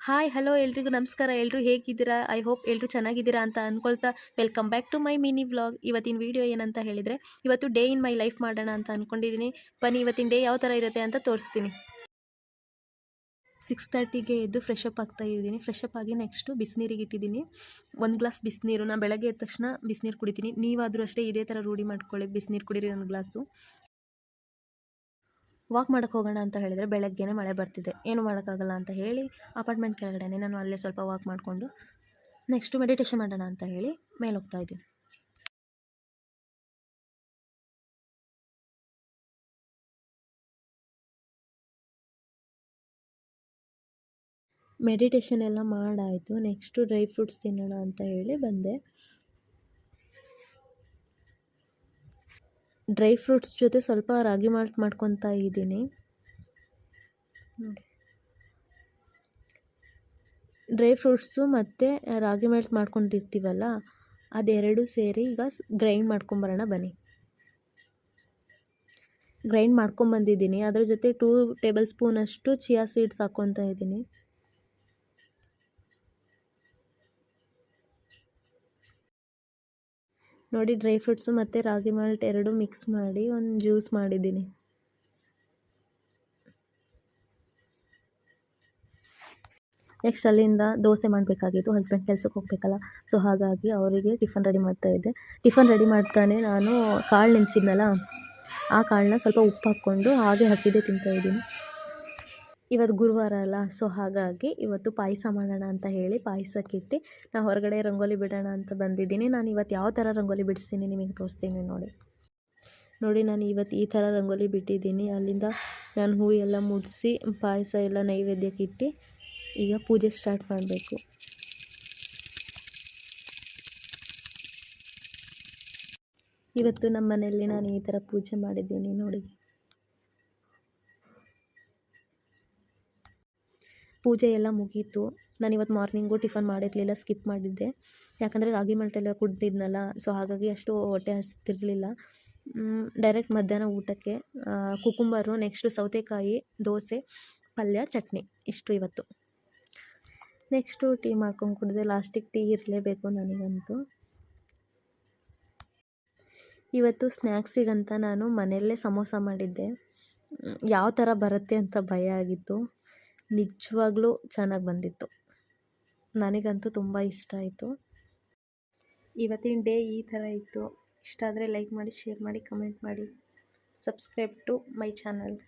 Hi hello ಎಲ್ರಿಗೂ ನಮಸ್ಕಾರ. ಎಲ್ಲರೂ ಹೇಗಿದ್ದೀರಾ? ಐ ಹೋಪ್ ಎಲ್ಲರೂ ಚೆನ್ನಾಗಿದ್ದೀರಾ ಅಂತ ಅಂದ್ಕೊಳ್ತಾ welcome back to my mini vlog. ಇವತ್ತಿನ ವೀಡಿಯೋ ಏನಂತ ಹೇಳಿದರೆ, ಇವತ್ತು ಡೇ ಇನ್ ಮೈ ಲೈಫ್ ಮಾಡೋಣ ಅಂತ ಅಂದ್ಕೊಂಡಿದ್ದೀನಿ. ಬನ್ನಿ ಇವತ್ತಿನ ಡೇ ಯಾವ ಥರ ಇರುತ್ತೆ ಅಂತ ತೋರಿಸ್ತೀನಿ. 6:30ಗೆ ಎದ್ದು ಫ್ರೆಶ್ ಅಪ್ ಆಗ್ತಾ ಇದ್ದೀನಿ. ಫ್ರೆಶ್ ಅಪ್ ಆಗಿ ನೆಕ್ಸ್ಟು ಬಿಸಿನೀರಿಗೆ ಇಟ್ಟಿದ್ದೀನಿ. 1 ಗ್ಲಾಸ್ ಬಿಸಿನೀರು. ನಾನು ಬೆಳಗ್ಗೆ ಎದ್ದ ತಕ್ಷಣ ಬಿಸಿನೀರು ಕುಡಿತೀನಿ. ನೀವಾದರೂ ಅಷ್ಟೇ ಇದೇ ಥರ ರೂಢಿ ಮಾಡ್ಕೊಳ್ಳಿ, ಬಿಸಿನೀರು ಕುಡೀರಿ 1 ಗ್ಲಾಸು. ವಾಕ್ ಮಾಡೋಕ್ಕೆ ಹೋಗೋಣ ಅಂತ ಹೇಳಿದರೆ ಬೆಳಗ್ಗೆನೇ ಮಳೆ ಬರ್ತಿದೆ. ಏನು ಮಾಡೋಕ್ಕಾಗಲ್ಲ ಅಂತ ಹೇಳಿ ಅಪಾರ್ಟ್ಮೆಂಟ್ ಕೆಳಗಡೆನೇ ನಾನು ಅಲ್ಲೇ ಸ್ವಲ್ಪ ವಾಕ್ ಮಾಡಿಕೊಂಡು ನೆಕ್ಸ್ಟು ಮೆಡಿಟೇಷನ್ ಮಾಡೋಣ ಅಂತ ಹೇಳಿ ಮೇಲೆ ಹೋಗ್ತಾ ಇದ್ದೀನಿ. ಮೆಡಿಟೇಷನ್ ಎಲ್ಲ ಮಾಡಾಯಿತು. ನೆಕ್ಸ್ಟು ಡ್ರೈ ಫ್ರೂಟ್ಸ್ ತಿನ್ನೋಣ ಅಂತ ಹೇಳಿ ಬಂದೆ. ಡ್ರೈ ಫ್ರೂಟ್ಸ್ ಜೊತೆ ಸ್ವಲ್ಪ ರಾಗಿ ಮಾಲ್ಟ್ ಮಾಡ್ಕೊತಾ ಇದ್ದೀನಿ ನೋಡಿ. ಡ್ರೈ ಫ್ರೂಟ್ಸು ಮತ್ತು ರಾಗಿ ಮಾಲ್ಟ್ ಮಾಡ್ಕೊಂಡಿರ್ತೀವಲ್ಲ, ಅದೆರಡು ಸೇರಿ ಈಗ ಗ್ರೈಂಡ್ ಮಾಡ್ಕೊಂಬರೋಣ ಬನ್ನಿ. ಗ್ರೈಂಡ್ ಮಾಡ್ಕೊಂಬಂದಿದ್ದೀನಿ. ಅದ್ರ ಜೊತೆ 2 ಟೇಬಲ್ ಸ್ಪೂನಷ್ಟು ಚಿಯಾ ಸೀಡ್ಸ್ ಹಾಕ್ಕೊತಾ ಇದ್ದೀನಿ. ನೋಡಿ, ಡ್ರೈ ಫ್ರೂಟ್ಸು ಮತ್ತು ರಾಗಿ ಮಾಲ್ಟ್ ಎರಡು ಮಿಕ್ಸ್ ಮಾಡಿ ಒಂದು ಜ್ಯೂಸ್ ಮಾಡಿದ್ದೀನಿ. ನೆಕ್ಸ್ಟ್ ಅಲ್ಲಿಂದ ದೋಸೆ ಮಾಡಬೇಕಾಗಿತ್ತು. ಹಸ್ಬೆಂಡ್ ಕೆಲ್ಸಕ್ಕೆ ಹೋಗಬೇಕಲ್ಲ, ಸೊ ಹಾಗಾಗಿ ಅವರಿಗೆ ಟಿಫನ್ ರೆಡಿ ಮಾಡ್ತಾಯಿದ್ದೆ. ಟಿಫನ್ ರೆಡಿ ಮಾಡ್ತಾನೆ ನಾನು ಕಾಳು ನೆನೆಸಿದ್ನಲ್ಲ, ಆ ಕಾಳನ್ನ ಸ್ವಲ್ಪ ಉಪ್ಪು ಹಾಕ್ಕೊಂಡು ಹಾಗೆ ಹಸಿದೇ ತಿಂತಾಯಿದ್ದೀನಿ. ಇವತ್ತು ಗುರುವಾರ ಅಲ್ಲ, ಸೊ ಹಾಗಾಗಿ ಇವತ್ತು ಪಾಯಸ ಮಾಡೋಣ ಅಂತ ಹೇಳಿ ಪಾಯಸಕ್ಕಿಟ್ಟು ನಾನು ಹೊರಗಡೆ ರಂಗೋಲಿ ಬಿಡೋಣ ಅಂತ ಬಂದಿದ್ದೀನಿ. ನಾನು ಇವತ್ತು ಯಾವ ಥರ ರಂಗೋಲಿ ಬಿಡಿಸ್ತೀನಿ ನಿಮಗೆ ತೋರಿಸ್ತೀನಿ ನೋಡಿ. ನಾನು ಇವತ್ತು ಈ ಥರ ರಂಗೋಲಿ ಬಿಟ್ಟಿದ್ದೀನಿ. ಅಲ್ಲಿಂದ ನಾನು ಹೂ ಎಲ್ಲ ಮುಡಿಸಿ ಪಾಯಸ ಎಲ್ಲ ನೈವೇದ್ಯಕ್ಕೆ ಇಟ್ಟು ಈಗ ಪೂಜೆ ಸ್ಟಾರ್ಟ್ ಮಾಡಬೇಕು. ಇವತ್ತು ನಮ್ಮ ಮನೆಯಲ್ಲಿ ನಾನು ಈ ಥರ ಪೂಜೆ ಮಾಡಿದ್ದೀನಿ ನೋಡಿ. ಪೂಜೆ ಎಲ್ಲ ಮುಗೀತು. ನಾನು ಇವತ್ತು ಮಾರ್ನಿಂಗು ಟಿಫನ್ ಮಾಡಿರಲಿಲ್ಲ, ಸ್ಕಿಪ್ ಮಾಡಿದ್ದೆ. ಯಾಕಂದರೆ ರಾಗಿ ಮಾಲ್ಟೆಲ್ಲ ಕುಡ್ದಿದ್ನಲ್ಲ, ಸೊ ಹಾಗಾಗಿ ಅಷ್ಟು ಹೊಟ್ಟೆ ಹಸ್ತಿರಲಿಲ್ಲ. ಡೈರೆಕ್ಟ್ ಮಧ್ಯಾಹ್ನ ಊಟಕ್ಕೆ ಕುಕುಂಬರು, ನೆಕ್ಸ್ಟು ಸೌತೆಕಾಯಿ, ದೋಸೆ, ಪಲ್ಯ, ಚಟ್ನಿ ಇಷ್ಟು ಇವತ್ತು. ನೆಕ್ಸ್ಟು ಟೀ ಮಾಡ್ಕೊಂಡು ಕುಡಿದೆ. ಲಾಸ್ಟಿಗೆ ಟೀ ಇರಲೇಬೇಕು ನನಗಂತೂ. ಇವತ್ತು ಸ್ನ್ಯಾಕ್ಸಿಗಂತ ನಾನು ಮನೆಯಲ್ಲೇ ಸಮೋಸ ಮಾಡಿದ್ದೆ. ಯಾವ ಥರ ಬರುತ್ತೆ ಅಂತ ಭಯ ಆಗಿತ್ತು. ನಿಜವಾಗ್ಲೂ ಚೆನ್ನಾಗಿ ಬಂದಿತ್ತು. ನನಗಂತೂ ತುಂಬ ಇಷ್ಟ ಆಯಿತು. ಇವತ್ತಿನ ಡೇ ಈ ಥರ ಇತ್ತು. ಇಷ್ಟ ಆದರೆ ಲೈಕ್ ಮಾಡಿ, ಶೇರ್ ಮಾಡಿ, ಕಮೆಂಟ್ ಮಾಡಿ, ಸಬ್ಸ್ಕ್ರೈಬ್ ಟು ಮೈ ಚಾನಲ್.